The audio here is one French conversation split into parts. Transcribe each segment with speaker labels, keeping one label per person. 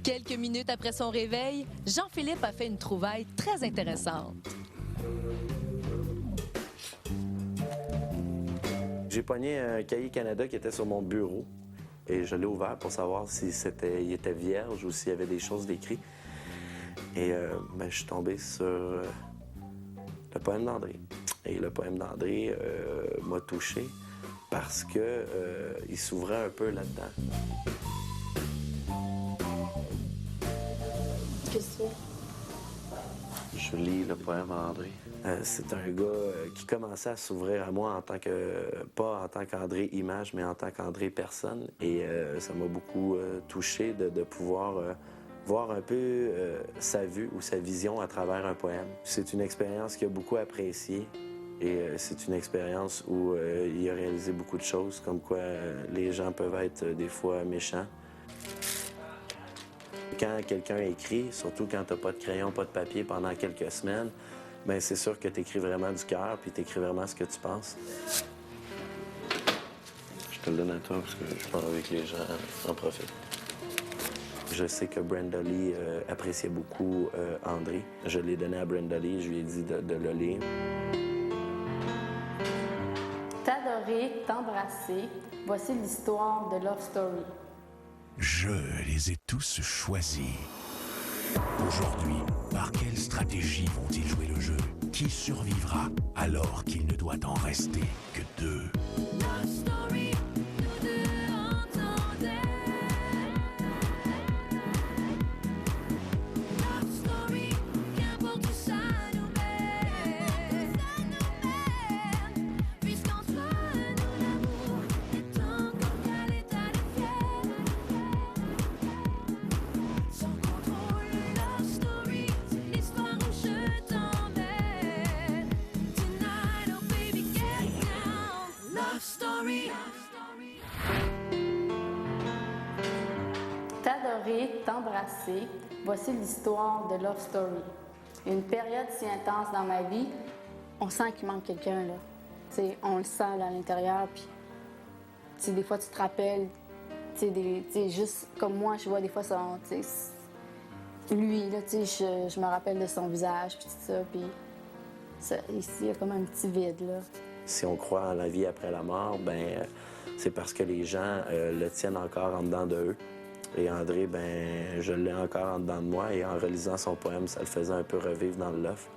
Speaker 1: Quelques minutes après son réveil, Jean-Philippe a fait une trouvaille très intéressante.
Speaker 2: J'ai pogné un cahier Canada qui était sur mon bureau et je l'ai ouvert pour savoir si il était vierge ou s'il y avait des choses d'écrites. Et je suis tombé sur le poème d'André. Et le poème d'André m'a touché parce que il s'ouvrait un peu là-dedans.
Speaker 3: Qu'est-ce que c'est?
Speaker 2: Je lis le poème à André. C'est un gars qui commençait à s'ouvrir à moi pas en tant qu'André image, mais en tant qu'André personne. Et ça m'a beaucoup touché de pouvoir voir un peu sa vue ou sa vision à travers un poème. C'est une expérience qu'il a beaucoup appréciée. Et c'est une expérience où il a réalisé beaucoup de choses, comme quoi les gens peuvent être des fois méchants. Quand quelqu'un écrit, surtout quand t'as pas de crayon, pas de papier pendant quelques semaines, bien c'est sûr que t'écris vraiment du cœur, puis t'écris vraiment ce que tu penses. Je te le donne à toi parce que je parle avec les gens, en profite. Je sais que Brenda Lee appréciait beaucoup André. Je l'ai donné à Brenda Lee, je lui ai dit de le lire.
Speaker 3: T'adorer, t'embrasser, voici l'histoire de Love Story.
Speaker 4: Je les ai tous choisis. Aujourd'hui, par quelle stratégie vont-ils jouer le jeu? Qui survivra alors qu'il ne doit en rester que deux?
Speaker 5: Love story, nous deux entendez. Love story, qu'importe où ça nous mène. Puisqu'en soi, nous l'amour est encore qu'à l'état de fièvre. Sans contrôle, love story, c'est l'histoire où je t'emmène. Tonight, oh baby, get down. Love story.
Speaker 3: T'adorer, t'embrasser, voici l'histoire de Love Story. Une période si intense dans ma vie, on sent qu'il manque quelqu'un, là. T'sais, on le sent là, à l'intérieur, puis t'sais, des fois tu te rappelles, t'sais, juste comme moi, je vois des fois son, lui, là, je me rappelle de son visage, puis tout ça, puis ici, il y a comme un petit vide, là.
Speaker 2: Si on croit en la vie après la mort, ben c'est parce que les gens le tiennent encore en dedans de eux. Et André, ben je l'ai encore en dedans de moi. Et en relisant son poème, ça le faisait un peu revivre dans le loft.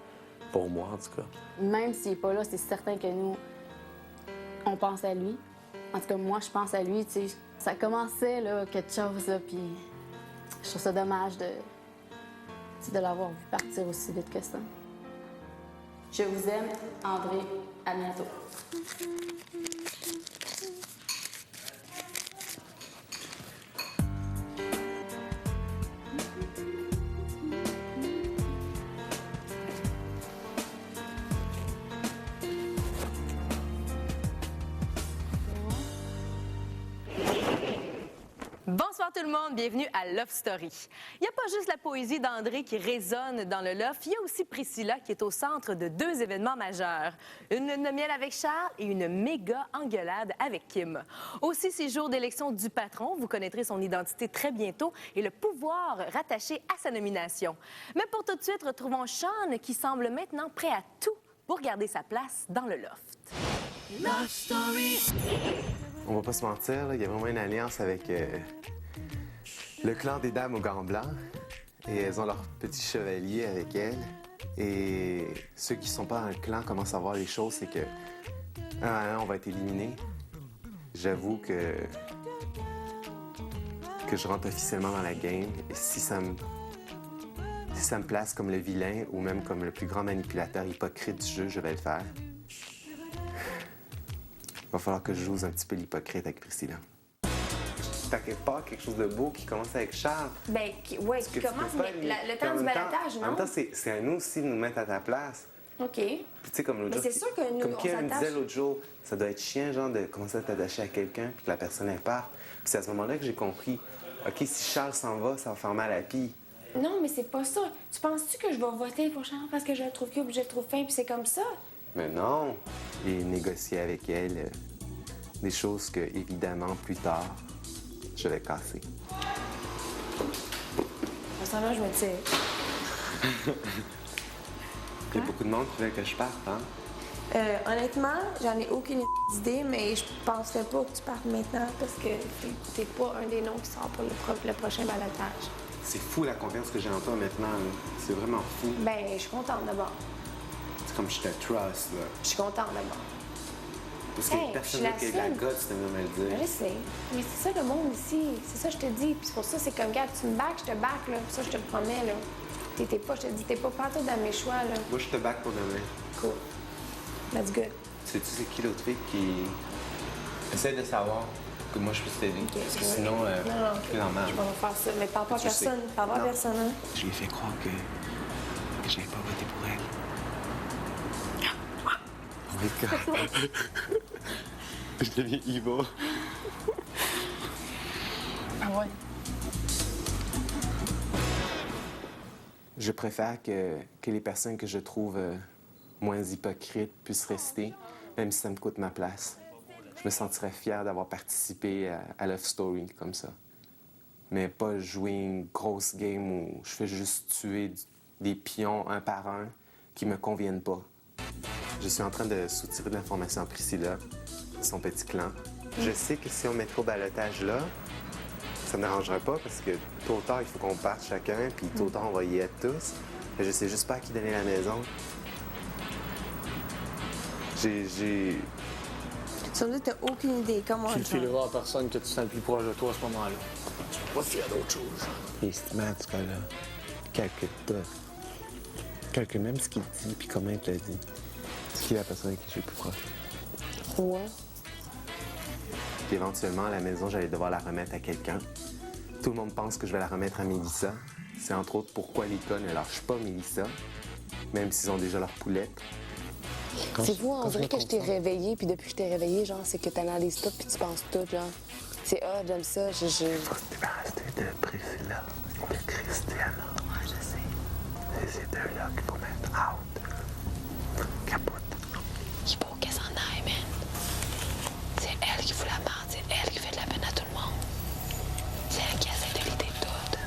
Speaker 2: Pour moi, en tout cas.
Speaker 3: Même s'il n'est pas là, c'est certain que nous, on pense à lui. En tout cas, moi, je pense à lui. Tu sais, ça commençait, là, quelque chose, là, puis je trouve ça dommage de l'avoir vu partir aussi vite que ça. Je vous aime, André. À bientôt.
Speaker 6: Bonsoir tout le monde, bienvenue à Love Story. Il n'y a pas juste la poésie d'André qui résonne dans le loft, il y a aussi Priscilla qui est au centre de deux événements majeurs. Une lune de miel avec Charles et une méga engueulade avec Kim. Aussi, 6 jours d'élection du patron, vous connaîtrez son identité très bientôt et le pouvoir rattaché à sa nomination. Mais pour tout de suite, retrouvons Sean qui semble maintenant prêt à tout pour garder sa place dans le loft.
Speaker 5: Love story.
Speaker 7: On va pas se mentir, là, il y a vraiment une alliance avec le clan des dames aux gants blancs. Et elles ont leur petit chevalier avec elles. Et ceux qui sont pas dans le clan commencent à voir les choses, c'est que un à un, on va être éliminés. J'avoue que je rentre officiellement dans la game. Et si ça me place comme le vilain ou même comme le plus grand manipulateur hypocrite du jeu, je vais le faire. Il va falloir que je joue un petit peu l'hypocrite avec Priscilla. T'as quelque part quelque chose de beau qui commence avec Charles.
Speaker 3: Ben, oui, qui commence, mais le temps du balotage, non?
Speaker 7: En même temps, c'est à nous aussi de nous mettre à ta place.
Speaker 3: OK.
Speaker 7: Puis tu sais, comme l'autre jour...
Speaker 3: c'est sûr que nous,
Speaker 7: comme
Speaker 3: on
Speaker 7: Kim me
Speaker 3: s'attache.
Speaker 7: disait l'autre jour, ça doit être chiant, genre, de commencer à t'attacher à quelqu'un puis que la personne, elle part. Puis c'est à ce moment-là que j'ai compris, OK, si Charles s'en va, ça va faire mal à la pille.
Speaker 8: Non, mais c'est pas ça. Tu penses-tu que je vais voter pour Charles parce que je le trouve cute ou je le trouve fin puis c'est comme ça?
Speaker 7: Mais non! Et négocier avec elle des choses que, évidemment, plus tard, je vais casser.
Speaker 8: restaurant, je me tire.
Speaker 7: Il y a beaucoup de monde qui veut que je parte, hein?
Speaker 8: Honnêtement, j'en ai aucune idée, mais je penserais pas que tu partes maintenant parce que t'es pas un des noms qui sort pour le prochain balotage.
Speaker 7: C'est fou la confiance que j'ai en toi maintenant, là. C'est vraiment fou.
Speaker 8: Ben, je suis contente d'abord.
Speaker 7: C'est comme je te trust, là.
Speaker 8: Je suis contente d'abord.
Speaker 7: Parce qu'il y a
Speaker 8: Hey,
Speaker 7: personne
Speaker 8: je
Speaker 7: là
Speaker 8: suis
Speaker 7: qui
Speaker 8: la
Speaker 7: a de la
Speaker 8: seule.
Speaker 7: gosse de me le dire.
Speaker 8: Je sais. Mais c'est ça le monde ici. C'est ça que je te dis. Puis c'est pour ça, c'est comme, regarde, tu me back, je te back, là. Ça, je te le promets, là. T'es pas, je te dis, t'es pas partout dans mes choix, là.
Speaker 7: Moi, je te back pour demain.
Speaker 8: Cool. That's good.
Speaker 7: Sais-tu c'est qui l'autre fille qui essaie de savoir que moi je puisse t'aider? Parce que sinon,
Speaker 8: non,
Speaker 7: plus dans
Speaker 8: je vais faire ça. Mais parle pas à
Speaker 7: Tu
Speaker 8: personne.
Speaker 7: sais.
Speaker 8: Parle pas à
Speaker 7: Non.
Speaker 8: personne, hein.
Speaker 7: Je lui ai fait croire que j'avais pas voté pour elle. Oh my God. Je deviens evil.
Speaker 8: Ah ouais?
Speaker 7: Je préfère que les personnes que je trouve moins hypocrites puissent rester, même si ça me coûte ma place. Je me sentirais fier d'avoir participé à Love Story comme ça. Mais pas jouer une grosse game où je fais juste tuer des pions un par un qui me conviennent pas. Je suis en train de soutirer de l'information à Priscilla, son petit clan. Je sais que si on mettrait au balotage là, ça me dérangerait pas parce que tôt ou tard, il faut qu'on parte chacun, puis tôt ou tard, on va y être tous. Mais je sais juste pas à qui donner la maison. J'ai...
Speaker 8: Tu me dis que t'as aucune idée. Comment
Speaker 9: Tu le fileras à personne que tu sens le plus proche de toi à ce moment-là. Tu peux pas te fier d'autre chose.
Speaker 10: Estimant, tu cas là, calcule tout. Calcule même ce qu'il dit, puis comment il te l'a dit. Qui est la personne avec qui je suis le plus proche?
Speaker 8: Ouais.
Speaker 7: Puis éventuellement, à la maison, j'allais devoir la remettre à quelqu'un. Tout le monde pense que je vais la remettre à Mélissa. C'est entre autres pourquoi les gars ne lâchent pas Mélissa, même s'ils ont déjà leur poulette.
Speaker 11: C'est fou, on dirait que je t'ai réveillée, puis depuis que je t'ai réveillée, genre, c'est que t'analyses tout, puis tu penses tout, genre. C'est j'aime ça,
Speaker 10: Faut te débarrasser de Priscilla, de Christiana.
Speaker 11: Ouais, je sais.
Speaker 10: C'est ces deux-là qu'il faut mettre out. Capote.
Speaker 11: Il faut qu'elle s'en aille, man. C'est elle qui fout la merde, c'est elle qui fait de la peine à tout le monde. C'est elle qui essaie de l'aider toute.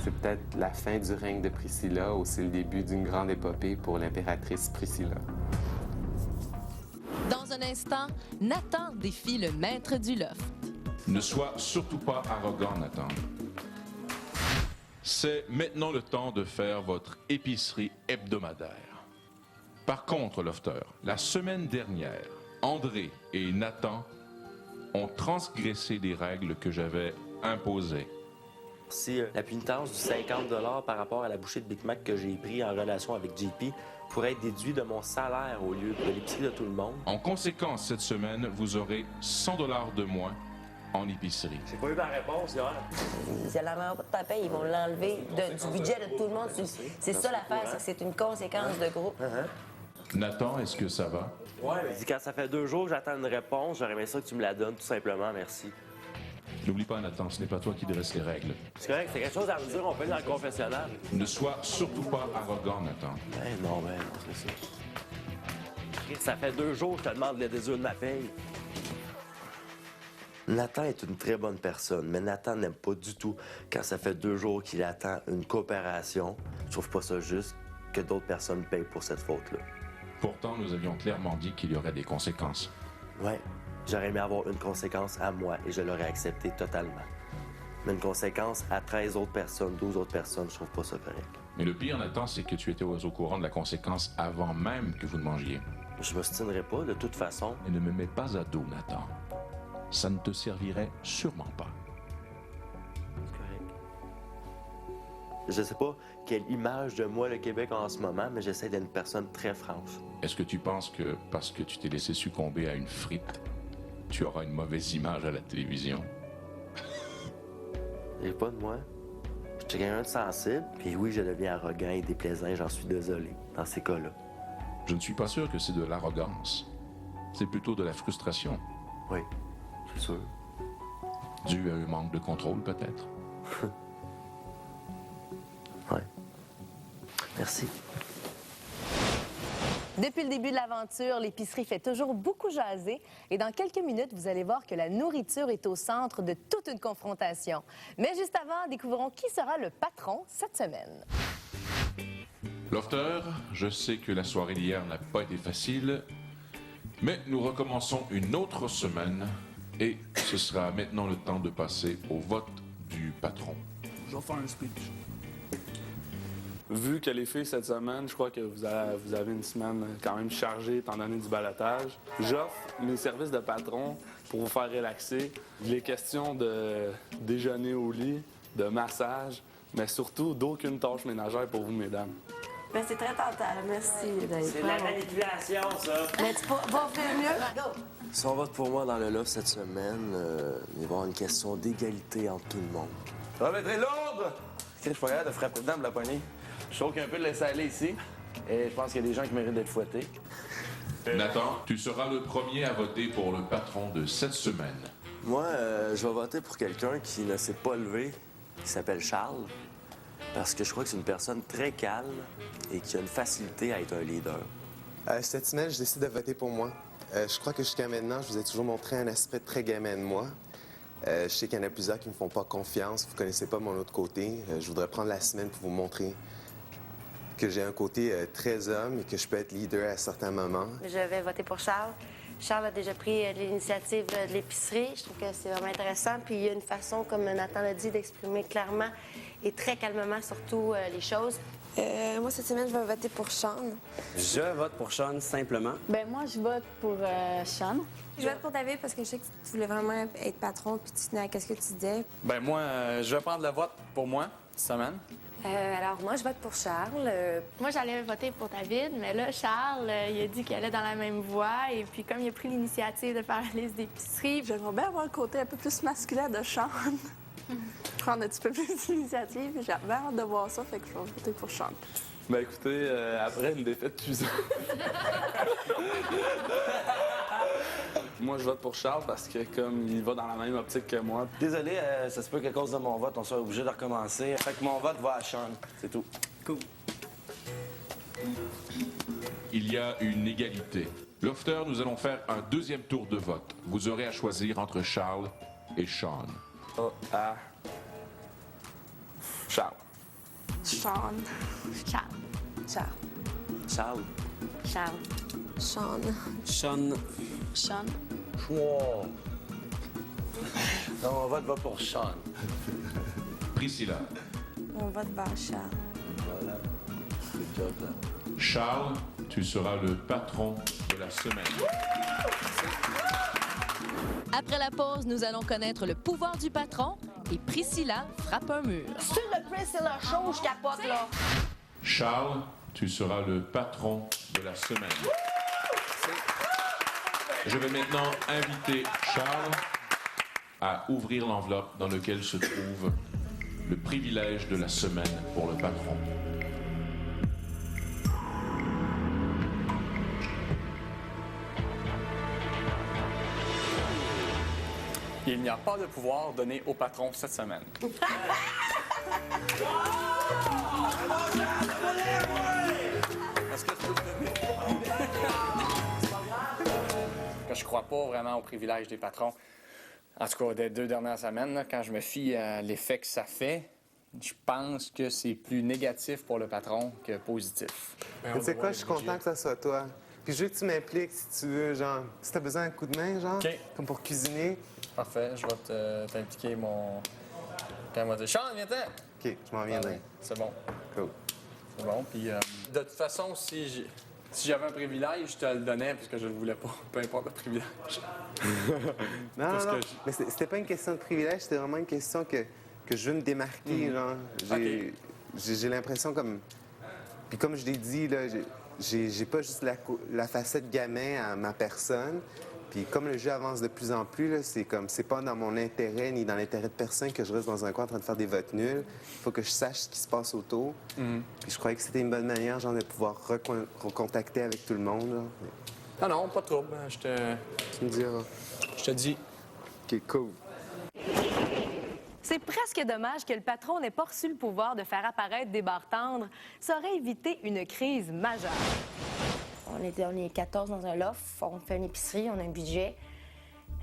Speaker 7: C'est peut-être la fin du règne de Priscilla ou c'est le début d'une grande épopée pour l'impératrice Priscilla.
Speaker 1: Dans un instant, Nathan défie le maître du loft.
Speaker 12: Ne sois surtout pas arrogant, Nathan. C'est maintenant le temps de faire votre épicerie hebdomadaire. Par contre, Lofter, la semaine dernière, André et Nathan ont transgressé les règles que j'avais imposées.
Speaker 2: Si la pénitence du 50 $ par rapport à la bouchée de Big Mac que j'ai pris en relation avec JP pourrait être déduit de mon salaire au lieu de l'épicerie de tout le monde.
Speaker 12: En conséquence, cette semaine, vous aurez 100 $ de moins en épicerie.
Speaker 2: J'ai pas eu ma réponse, hier.
Speaker 13: Ils n'enlèveront pas de ta paye, ils vont l'enlever du budget de tout le monde. C'est ça l'affaire, c'est que c'est une conséquence de groupe.
Speaker 12: Nathan, est-ce que ça va?
Speaker 2: Ouais, mais quand ça fait 2 jours que j'attends une réponse, j'aurais aimé ça que tu me la donnes, tout simplement, merci.
Speaker 12: N'oublie pas, Nathan, ce n'est pas toi qui dresse les règles.
Speaker 2: C'est correct, c'est quelque chose à me dire, on peut aller dans le confessionnal.
Speaker 12: Ne sois surtout pas arrogant, Nathan.
Speaker 2: Non, c'est ça. Ça fait 2 jours que je te demande le désir de ma paye. Nathan est une très bonne personne, mais Nathan n'aime pas du tout quand ça fait 2 jours qu'il attend une coopération. Je trouve pas ça juste que d'autres personnes payent pour cette faute-là.
Speaker 12: Pourtant, nous avions clairement dit qu'il y aurait des conséquences.
Speaker 2: Ouais, j'aurais aimé avoir une conséquence à moi et je l'aurais accepté totalement. Mais une conséquence à 13 autres personnes, 12 autres personnes, je trouve pas ça correct.
Speaker 12: Mais le pire, Nathan, c'est que tu étais au courant de la conséquence avant même que vous ne mangiez.
Speaker 2: Je m'obstinerai pas, de toute façon.
Speaker 12: Et ne me mets pas à dos, Nathan. Ça ne te servirait sûrement pas.
Speaker 2: C'est correct. Je sais pas quelle image de moi le Québec a en ce moment, mais j'essaie d'être une personne très franche.
Speaker 12: Est-ce que tu penses que parce que tu t'es laissé succomber à une frite, tu auras une mauvaise image à la télévision?
Speaker 2: J'ai pas de moi. Je suis quelqu'un de sensible, puis oui, je deviens arrogant et déplaisant, j'en suis désolé, dans ces cas-là.
Speaker 12: Je ne suis pas sûr que c'est de l'arrogance. C'est plutôt de la frustration.
Speaker 2: Oui, c'est sûr.
Speaker 12: Dû à un manque de contrôle, peut-être?
Speaker 2: Ouais. Merci.
Speaker 6: Depuis le début de l'aventure, l'épicerie fait toujours beaucoup jaser et dans quelques minutes, vous allez voir que la nourriture est au centre de toute une confrontation. Mais juste avant, découvrons qui sera le patron cette semaine.
Speaker 12: Lofter, je sais que la soirée d'hier n'a pas été facile, mais nous recommençons une autre semaine et ce sera maintenant le temps de passer au vote du patron.
Speaker 9: Je vais faire un speech. Vu que les filles, cette semaine, je crois que vous avez une semaine quand même chargée étant donné du balotage. J'offre mes services de patron pour vous faire relaxer. Il est question de déjeuner au lit, de massage, mais surtout d'aucune tâche ménagère pour vous, mesdames.
Speaker 8: Ben, c'est très tentant. Merci.
Speaker 14: C'est de la manipulation, ça.
Speaker 8: Mais tu vas faire mieux?
Speaker 2: Si on vote pour moi dans le loft cette semaine, il va y avoir une question d'égalité entre tout le monde.
Speaker 15: Ça va être très lourde! Je suis pas capable de frapper dedans pour la poignée. Je trouve qu'un peu de laisser aller ici. Et je pense qu'il y a des gens qui méritent d'être fouettés.
Speaker 12: Nathan, tu seras le premier à voter pour le patron de cette semaine.
Speaker 2: Moi, je vais voter pour quelqu'un qui ne s'est pas levé, qui s'appelle Charles, parce que je crois que c'est une personne très calme et qui a une facilité à être un leader.
Speaker 7: Cette semaine, je décide de voter pour moi. Je crois que jusqu'à maintenant, je vous ai toujours montré un aspect très gamin de moi. Je sais qu'il y en a plusieurs qui ne me font pas confiance. Vous ne connaissez pas mon autre côté. Je voudrais prendre la semaine pour vous montrer que j'ai un côté très homme et que je peux être leader à certains moments.
Speaker 8: Je vais voter pour Charles. Charles a déjà pris l'initiative de l'épicerie. Je trouve que c'est vraiment intéressant. Puis il y a une façon, comme Nathan l'a dit, d'exprimer clairement et très calmement surtout les choses.
Speaker 16: Moi, cette semaine, je vais voter pour Sean.
Speaker 15: Je vote pour Sean, simplement.
Speaker 3: Ben moi, je vote pour Sean.
Speaker 16: Je vote pour David parce que je sais que tu voulais vraiment être patron puis tu tenais à ce que tu disais.
Speaker 9: Ben moi, je vais prendre le vote pour moi, cette semaine.
Speaker 8: Alors, moi, je vote pour Charles.
Speaker 17: Moi, j'allais voter pour David, mais là, Charles, il a dit qu'il allait dans la même voie. Et puis, comme il a pris l'initiative de faire la liste d'épicerie,
Speaker 18: j'aimerais bien avoir le côté un peu plus masculin de Sean. Prendre un petit peu plus d'initiative. J'ai bien hâte de voir ça, fait que je vais voter pour Sean.
Speaker 9: Ben écoutez, après une défaite cuisante. Moi, je vote pour Charles parce que comme il va dans la même optique que moi.
Speaker 15: Désolé, ça se peut qu'à cause de mon vote, on soit obligé de recommencer. Fait que mon vote va à Sean, c'est tout.
Speaker 9: Cool.
Speaker 12: Il y a une égalité. Lofter, nous allons faire un deuxième tour de vote. Vous aurez à choisir entre Charles et Sean.
Speaker 9: Charles.
Speaker 18: Sean.
Speaker 17: Charles.
Speaker 8: Charles.
Speaker 2: Charles.
Speaker 8: Charles.
Speaker 16: Sean.
Speaker 15: Sean.
Speaker 3: Sean.
Speaker 15: Wow. Non, mon vote va pour Sean.
Speaker 12: Priscilla.
Speaker 16: On vote vers Charles.
Speaker 15: Voilà. C'est top, là.
Speaker 12: Charles, tu seras le patron de la semaine.
Speaker 1: Après la pause, nous allons connaître le pouvoir du patron et Priscilla frappe un mur.
Speaker 8: Sur le Priscilla Show, je capote, là.
Speaker 12: Charles, tu seras le patron de la semaine. Je vais maintenant inviter Charles à ouvrir l'enveloppe dans laquelle se trouve le privilège de la semaine pour le patron.
Speaker 9: Il n'y a pas de pouvoir donné au patron cette semaine. Est-ce que tu peux le donner? Je crois pas vraiment au privilège des patrons. En tout cas, des 2 dernières semaines, là, quand je me fie à l'effet que ça fait, je pense que c'est plus négatif pour le patron que positif.
Speaker 7: Tu sais quoi, je suis content que ça soit toi. Puis je veux que tu m'impliques si tu veux, genre, si t'as besoin d'un coup de main, genre, comme pour cuisiner.
Speaker 9: Parfait, je vais t'impliquer mon... Quand elle m'a dit « Sean, viens-t'en! »
Speaker 7: OK, je m'en viendrai.
Speaker 9: C'est bon.
Speaker 7: Cool.
Speaker 9: C'est bon, puis de toute façon, si j'avais un privilège, je te le donnais parce que je ne le voulais pas, peu importe le privilège.
Speaker 7: Non, mais c'était pas une question de privilège, c'était vraiment une question que je veux me démarquer, genre. J'ai l'impression comme... Puis comme je l'ai dit, là, j'ai pas juste la facette gamin à ma personne. Puis comme le jeu avance de plus en plus, là, c'est pas dans mon intérêt ni dans l'intérêt de personne que je reste dans un coin en train de faire des votes nuls. Il faut que je sache ce qui se passe autour. Puis je croyais que c'était une bonne manière, genre, de pouvoir recontacter avec tout le monde. Là.
Speaker 9: Non, pas de trouble. Tu
Speaker 7: me diras.
Speaker 9: Je te dis.
Speaker 7: OK, cool.
Speaker 6: C'est presque dommage que le patron n'ait pas reçu le pouvoir de faire apparaître des barres tendres. Ça aurait évité une crise majeure.
Speaker 8: on est 14 dans un loft, on fait une épicerie, on a un budget.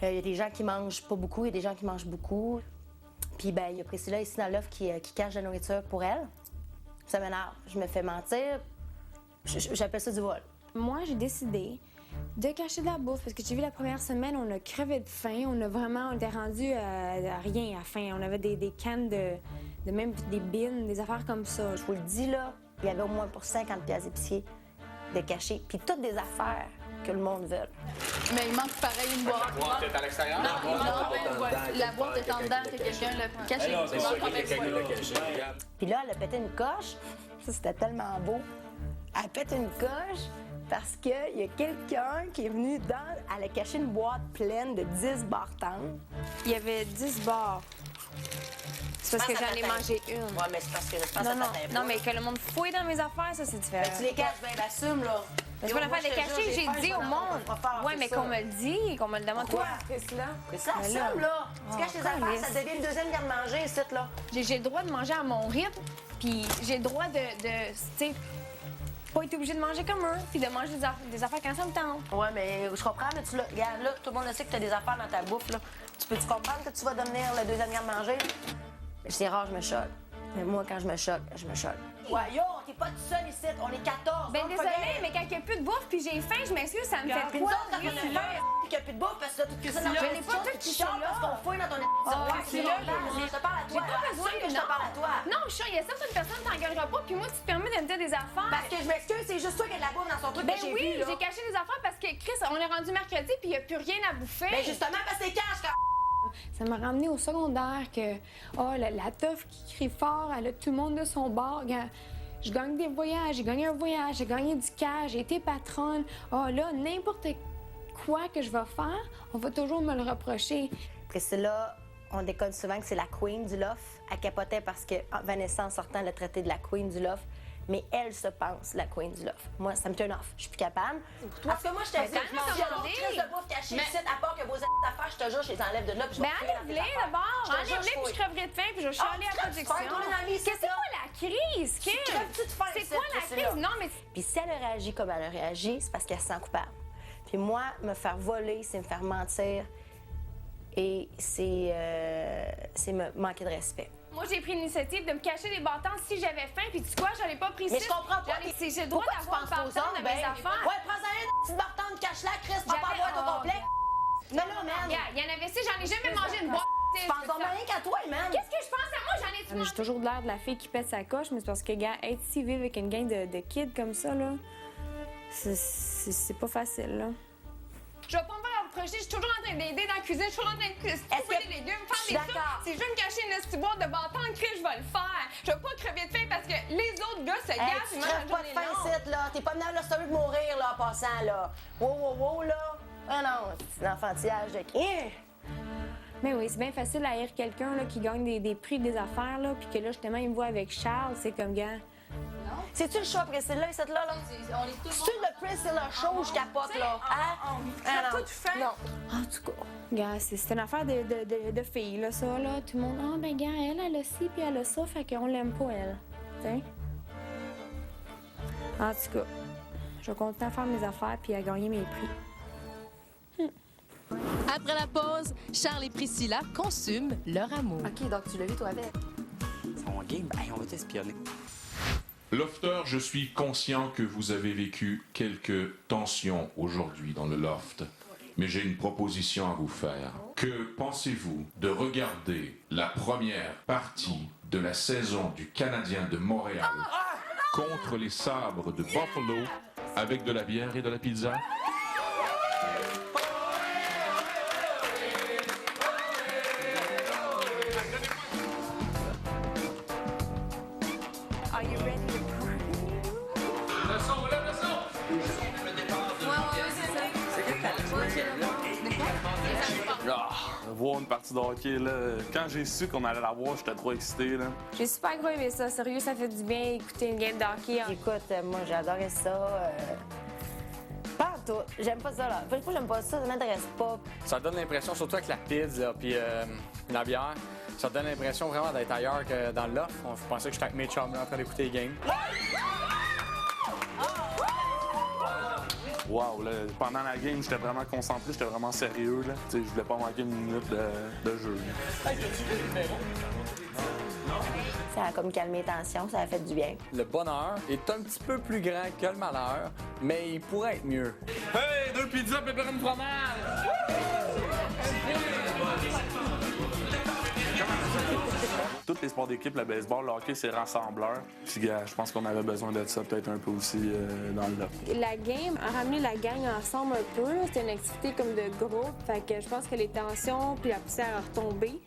Speaker 8: Il y a des gens qui mangent pas beaucoup, il y a des gens qui mangent beaucoup. Puis ben, il y a Priscilla ici dans le loft qui cache de la nourriture pour elle. Ça m'énerve. Je me fais mentir. J'appelle ça du vol.
Speaker 16: Moi, j'ai décidé de cacher de la bouffe parce que j'ai vu la première semaine, on a crevé de faim. On était rendu à rien à faim. On avait des cannes de même des bines, des affaires comme ça.
Speaker 8: Je vous le dis, là, il y avait au moins pour 50$ d'épicier de cacher. Puis toutes des affaires que le monde veut.
Speaker 3: Mais il manque pareil une boîte.
Speaker 15: La boîte est à l'extérieur?
Speaker 3: Non, la boîte est en dedans, que quelqu'un l'a caché.
Speaker 15: C'est sûr qu'il y a quelqu'un qui l'a caché.
Speaker 8: Puis là, elle a pété une coche. Ça, c'était tellement beau. Elle pète une coche parce qu'il y a quelqu'un qui est venu dans... Elle a caché une boîte pleine de 10 barres tendres.
Speaker 16: Il y avait 10 barres. C'est parce que j'en ai mangé une.
Speaker 8: Ouais, mais c'est parce que je pense que
Speaker 16: Non, mais que le monde fouille dans mes affaires, ça, c'est différent.
Speaker 8: Ben, tu les caches, ben, assume, là.
Speaker 16: C'est pas l'affaire de cacher, j'ai dit au monde. Ouais, mais qu'on me le dit, qu'on me le demande.
Speaker 8: Pourquoi?
Speaker 16: Priscilla.
Speaker 8: Mais ça, assume, là. Tu caches tes affaires, ça devient une deuxième garde-manger, ici, là.
Speaker 16: J'ai le droit de manger à mon rythme, puis j'ai le droit de tu sais, pas être obligé de manger comme eux, puis de manger des affaires quand ça me tente.
Speaker 8: Ouais, mais je comprends, mais tu regarde, là, tout le monde le sait que tu as des affaires dans ta bouffe, là. Tu peux-tu comprendre que tu vas devenir le deuxième garde-manger? C'est rare, je me choque. Mais moi, quand je me choque, je me choque. Ouais, yo, t'es pas tout seul ici, on est 14.
Speaker 16: Ben désolée, mais quand il n'y a plus de bouffe puis j'ai faim, je m'excuse, ça me fait
Speaker 8: Puis
Speaker 16: quoi?
Speaker 8: nous autres, quand on a faim, puis qu'il n'y a plus de bouffe, parce que t'as tout cuisiné dans ton
Speaker 16: Je n'ai pas tout
Speaker 8: qui chante parce qu'on fouille dans ton
Speaker 16: c'est là.
Speaker 8: Je te parle à toi.
Speaker 16: J'ai pas besoin
Speaker 8: que je te parle à toi.
Speaker 16: Non, chat, il y a certaines personnes qui t'engueulera pas, puis moi, tu te permets de me dire des affaires.
Speaker 8: Parce que je m'excuse, c'est juste toi qui as de la bouffe dans son truc
Speaker 16: Ben
Speaker 8: que j'ai
Speaker 16: oui,
Speaker 8: vu, là.
Speaker 16: j'ai caché des affaires parce que, Chris, on est rendu mercredi puis il n'y a plus rien à bouffer.
Speaker 8: Ben justement, parce que c'est cache quand...
Speaker 16: Ça m'a ramené au secondaire que, la teuf qui crie fort, elle a tout le monde de son bord. Je gagne des voyages, j'ai gagné un voyage, j'ai gagné du cash, j'ai été patronne. Là, n'importe quoi que je vais faire, on va toujours me le reprocher.
Speaker 8: Priscilla, on déconne souvent que c'est la queen du loft. Elle capotait parce que Vanessa, en sortant, l'a traité de la queen du loft. Mais elle se pense la queen du loft. Moi, ça me turn off. Je suis plus capable. Parce que moi, je te dis, je m'en crise de bouffe cachée ici, à part que vos affaires, je te jure, je les enlève de là.
Speaker 16: Mais enlève-les d'abord, enlève-les puis je creverai de faim puis je vais chialer à production. C'est quoi la crise, Kim? C'est quoi la crise? Non, mais...
Speaker 8: Puis si elle a réagi comme elle a réagi, c'est parce qu'elle se sent coupable. Puis moi, me faire voler, c'est me faire mentir et c'est me manquer de respect.
Speaker 16: Moi, j'ai pris l'initiative de me cacher des bâtons si j'avais faim, puis tu sais quoi, j'en ai pas pris.
Speaker 8: Mais je comprends pas.
Speaker 16: J'ai le droit d'avoir un bâton dans mes affaires.
Speaker 8: Ouais, prends-en une petite bâton, cache-la, Chris, tu vas pas avoir au complet. Non, man.
Speaker 16: Il y en avait 6, j'en ai jamais mangé une boîte.
Speaker 8: Tu penses donc rien qu'à toi, man.
Speaker 16: Qu'est-ce que je pense à moi? J'en ai. J'ai toujours l'air de la fille qui pète sa coche, mais c'est parce que, gars, être si vive avec une gang de kids comme ça, là, c'est pas facile, là. Je vais pas me faire reprocher, je suis toujours en train d'aider dans la cuisine, je suis toujours en train de couper les légumes, faire des choses. Si je veux me cacher une petite boîte de bâton de cri, je vais le faire. Je vais pas crever de faim parce que les autres gars se gâtent.
Speaker 8: Tu crèves pas de faim ici, là. T'es pas venu à la story de mourir, là, en passant, là. Wow, là. Ah non, c'est un enfantillage de qui?
Speaker 16: Mais oui, c'est bien facile à haïr quelqu'un là, qui gagne des prix des affaires, là, puis que là, justement, il me voit avec Charles, c'est comme, gars.
Speaker 8: C'est-tu le show Priscilla, cette là? C'est-tu le Priscilla show, je capote, là? Hein?
Speaker 18: Tu as tout fait?
Speaker 8: Non.
Speaker 16: En tout cas, gars, c'est une affaire de filles, là, ça, là. Tout le monde, ben, gars, elle a ci, puis elle a ça, fait qu'on l'aime pas, elle. T'sais? En tout cas, je vais continuer à faire mes affaires, puis à gagner mes prix.
Speaker 1: Après la pause, Charles et Priscilla consument leur amour.
Speaker 3: OK, donc tu l'as vu, toi, avec?
Speaker 19: Son game, hey, on va t'espionner.
Speaker 12: Lofter, je suis conscient que vous avez vécu quelques tensions aujourd'hui dans le loft, mais j'ai une proposition à vous faire. Que pensez-vous de regarder la première partie de la saison du Canadien de Montréal contre les Sabres de Buffalo avec de la bière et de la pizza?
Speaker 9: Voir une partie de hockey, là. Quand j'ai su qu'on allait la voir, j'étais trop excité, là.
Speaker 16: J'ai super gros aimé ça. Sérieux, ça fait du bien écouter une game de hockey.
Speaker 8: Écoute, moi, j'adorais ça. Pas en tout. J'aime pas ça, là. Pourquoi j'aime pas ça? Ça m'intéresse pas.
Speaker 19: Ça donne l'impression, surtout avec la pizza puis la bière, ça donne l'impression vraiment d'être ailleurs que dans le loft. Je pensais que j'étais avec mes chums là, en train d'écouter les games.
Speaker 9: Wow, là, pendant la game, j'étais vraiment concentré, j'étais vraiment sérieux. Là. Je voulais pas manquer une minute de jeu.
Speaker 8: Ça a comme calmé les tensions, ça a fait du bien.
Speaker 19: Le bonheur est un petit peu plus grand que le malheur, mais il pourrait être mieux.
Speaker 9: Hey, 2 pizzas, pepperoni fromage! Tous les sports d'équipe, le baseball, le hockey, c'est rassembleur. Puis, gars, je pense qu'on avait besoin de ça peut-être un peu aussi dans le loft.
Speaker 16: La game a ramené la gang ensemble un peu. C'était une activité comme de groupe. Fait que je pense que les tensions puis la poussière a retombé.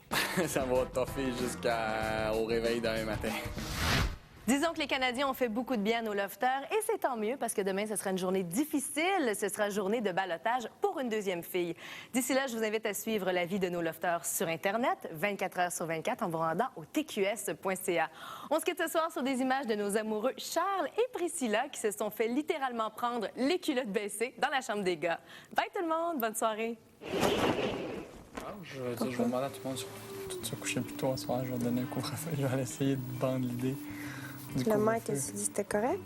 Speaker 19: Ça va toffer jusqu'au réveil demain matin.
Speaker 6: Disons que les Canadiens ont fait beaucoup de bien à nos lofters et c'est tant mieux parce que demain, ce sera une journée difficile. Ce sera journée de ballottage pour une deuxième fille. D'ici là, je vous invite à suivre la vie de nos lofters sur Internet, 24 heures sur 24, en vous rendant au tqs.ca. On se quitte ce soir sur des images de nos amoureux Charles et Priscilla qui se sont fait littéralement prendre les culottes baissées dans la chambre des gars. Bye tout le monde, bonne soirée!
Speaker 19: Je vais demander à tout le monde de se coucher plus tôt ce soir. Je vais donner un couvre-feu. Je vais aller essayer de vendre l'idée.
Speaker 16: Le maître, il dit que c'était correct?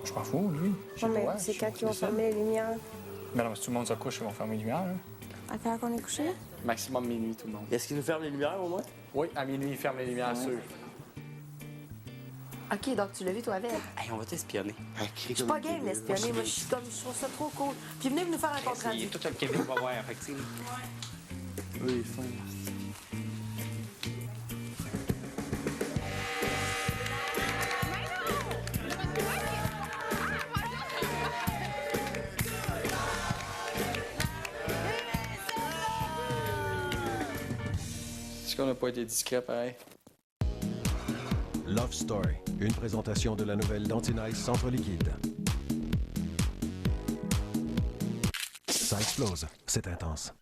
Speaker 19: Je m'en fous, lui.
Speaker 16: Non, mais c'est quand ils vont fermer les lumières.
Speaker 19: Mais non, mais si tout le monde se couche, ils vont fermer les lumières. Là.
Speaker 16: À quelle heure qu'on est couché?
Speaker 19: Maximum minuit, tout le monde.
Speaker 14: Est-ce qu'ils nous ferment les lumières au moins?
Speaker 19: Oui, à minuit, ils ferment les lumières, sûr.
Speaker 8: OK, donc tu l'as vu, toi, avec?
Speaker 14: Hey, on va t'espionner.
Speaker 8: Je suis pas game d'espionner. Moi, je trouve ça trop cool. Puis venez nous faire un compte rendu.
Speaker 14: Tout le Kevin va voir, effectivement.
Speaker 9: Oui, fin.
Speaker 19: Est-ce qu'on n'a pas été discret, pareil?
Speaker 20: Love Story, une présentation de la nouvelle Dantinize Centre Liquide. Ça explose, c'est intense.